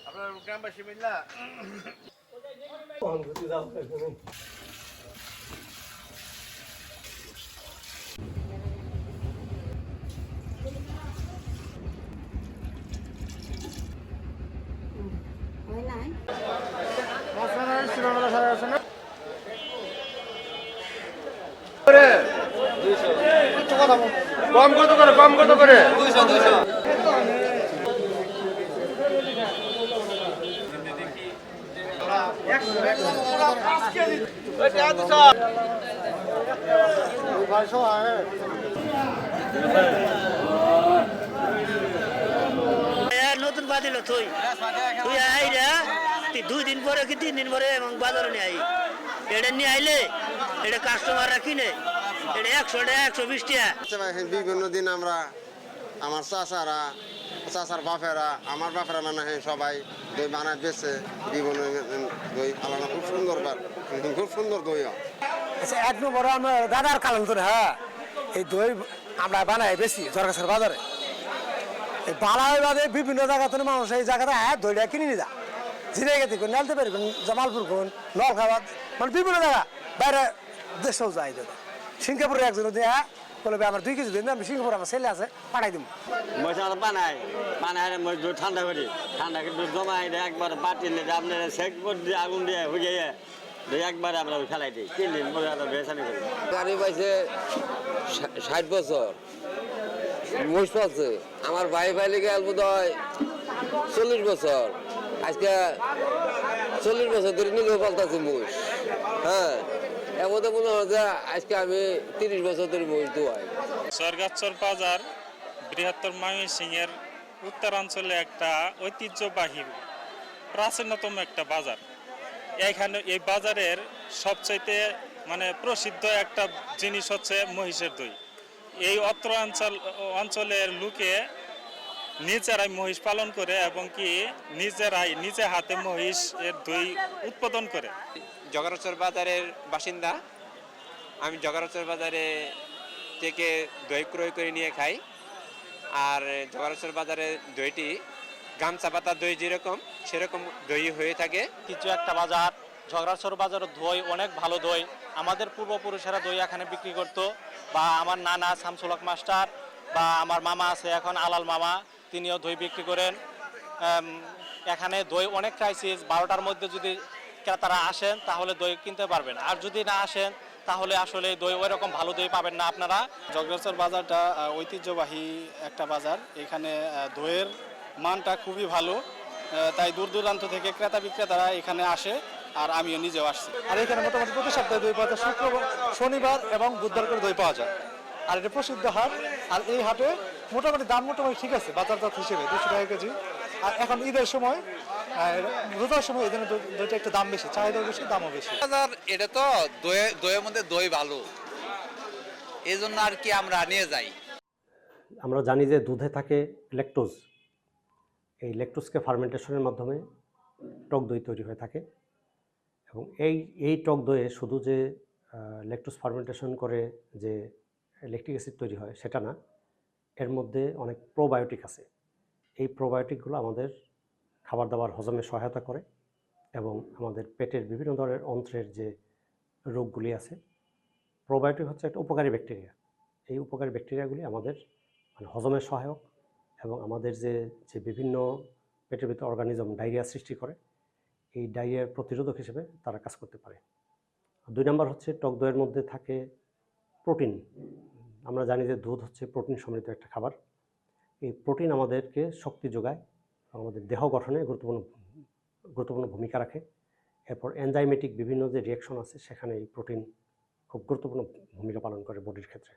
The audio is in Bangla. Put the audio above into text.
আপনার গ্রামবাসী মিল্লা কম কত করে 200 নতুন বাদিল তুই তুই আই রে 2 দিন পরে কি 3 দিন পরে এবং বাজারে নিয়ে আই এটা নিয়ে আইলে এটা কাস্টমাররা কিনে এটা 100 টাকা 120 টাকা। বিভিন্ন দিন আমরা আমার চাচার বাপেরা আমার বাপেরা মানে সবাই দই বানায় বেছে বিভিন্ন দই আলাদা খুব সুন্দর দই হয়। আচ্ছা 1 নম্বরে আমরা দাদার কালাম ধরে হ্যাঁ এই দই আমরা বানাই বেশি জরগাছের বাজারে এই বালাই বাদে বিভিন্ন জায়গা থেকে মানুষ এই জায়গাটা দইটা কিনে নিয়ে যা জিরাইগাতি কোন নালতে পারি কোন জামালপুর কোন নলখাবাদ মানে বিভিন্ন জায়গা বাইরে দেশেও যায় দাদা সিঙ্গাপুরে একজন দিয়ে বলবে আমার 2 কেজি দিন আমি সিঙ্গাপুর আমার ছেলে আছে পাঠাই দিব মশলা বানাই দুধ ঠান্ডা করি ঠান্ডা করে দুধ জমাই একবার বাটিলে আপনার সেক দিয়ে আগুন দিয়ে হুইয়ে একবারে আমরা ফেলাই দিই 3 দিন পরে আমরা বেসানি করি। গাড়ি পাইছে 60 বছর মহিষ পালছে আমার ভাই লেগে বোধ হয় 40 বছর আজকে 40 বছর ধরে নিজেও পালতাছি মহিষ হ্যাঁ এমন মনে হয় যে আজকে আমি 30 বছর ধরে মহিষ দোয়াই। জরগাছর বাজার বৃহত্তর ময়মনসিংহের উত্তরাঞ্চলে একটা ঐতিহ্যবাহী প্রাচীনতম একটা বাজার। এইখানে এই বাজারের সবচাইতে মানে প্রসিদ্ধ একটা জিনিস হচ্ছে মহিষের দই। এই অত্র অঞ্চলের লোকে নিজেরাই মহিষ পালন করে এবং কি নিজে হাতে মহিষের দই উৎপাদন করে। জগারচর বাজারের বাসিন্দা আমি জগারচর বাজারে থেকে দই ক্রয় করে নিয়ে খাই। আর জগারচর বাজারের দইটি গামছা পাতা দই যেরকম সেরকম দই হয়ে থাকে। কিছু একটা বাজার ঝগড়াছড় বাজারের দই অনেক ভালো দই আমাদের পূর্বপুরুষেরা দই এখানে বিক্রি করত বা আমার নানা শামসুল হক মাস্টার বা আমার মামা আছে এখন আলাল মামা তিনিও দই বিক্রি করেন। এখানে দই অনেক ক্রাইসিস 12টার মধ্যে যদি ক্রেতারা আসেন তাহলে দই কিনতে পারবেন আর যদি না আসেন তাহলে আসলে দই ওই রকম ভালো দই পাবেন না আপনারা। জগদলপুর বাজারটা ঐতিহ্যবাহী একটা বাজার এখানে দইয়ের মানটা খুবই ভালো তাই দূর দূরান্ত থেকে ক্রেতা বিক্রেতারা এখানে আসে আর আমিও নিজেও আসছি। আর এখানে মোটামুটি প্রতি সপ্তাহে দই পাওয়া যায় শুক্রবার শনিবার এবং বুধবার করে দই পাওয়া যায় আর এটা প্রসিদ্ধ হাট আর এই হাটে মোটামুটি দাম মোটামুটি ঠিক আছে বাজারজাত হিসেবে 200 টাকা কেজি। আর এখন ঈদের সময় রোজার সময় এই জন্য দইটা একটু দাম বেশি চাহিদাও বেশি দামও বেশি। বাজার এটা তো দইয়ের মধ্যে দই ভালো এই জন্য আর কি আমরা নিয়ে যাই। আমরা জানি যে দুধে থাকে ল্যাকটোজ এই ল্যাকটোজকে ফার্মেন্টেশনের মাধ্যমে টক দই তৈরি হয়ে থাকে এবং এই টক দইয়ে শুধু যে ল্যাকটোজ ফার্মেন্টেশন করে যে ল্যাকটিক অ্যাসিড তৈরি হয় সেটা না এর মধ্যে অনেক প্রোবায়োটিক আছে। এই প্রোবায়োটিকগুলো আমাদের খাবার দাবার হজমে সহায়তা করে এবং আমাদের পেটের বিভিন্ন ধরনের অন্ত্রের যে রোগগুলি আছে প্রোবায়োটিক হচ্ছে একটা উপকারী ব্যাকটেরিয়া। এই উপকারী ব্যাকটেরিয়াগুলি আমাদের মানে হজমের সহায়ক এবং আমাদের যে বিভিন্ন পেটের ভিতরে অর্গানিজম ডায়রিয়া সৃষ্টি করে এই ডায়রিয়ার প্রতিরোধক হিসেবে তারা কাজ করতে পারে। 2 নম্বর হচ্ছে টক দইয়ের মধ্যে থাকে প্রোটিন। আমরা জানি যে দুধ হচ্ছে প্রোটিন সমৃদ্ধ একটা খাবার। এই প্রোটিন আমাদেরকে শক্তি যোগায় আমাদের দেহ গঠনে গুরুত্বপূর্ণ ভূমিকা রাখে। এরপর এনজাইমেটিক বিভিন্ন যে রিঅ্যাকশন আছে সেখানে এই প্রোটিন খুব গুরুত্বপূর্ণ ভূমিকা পালন করে বডির ক্ষেত্রে।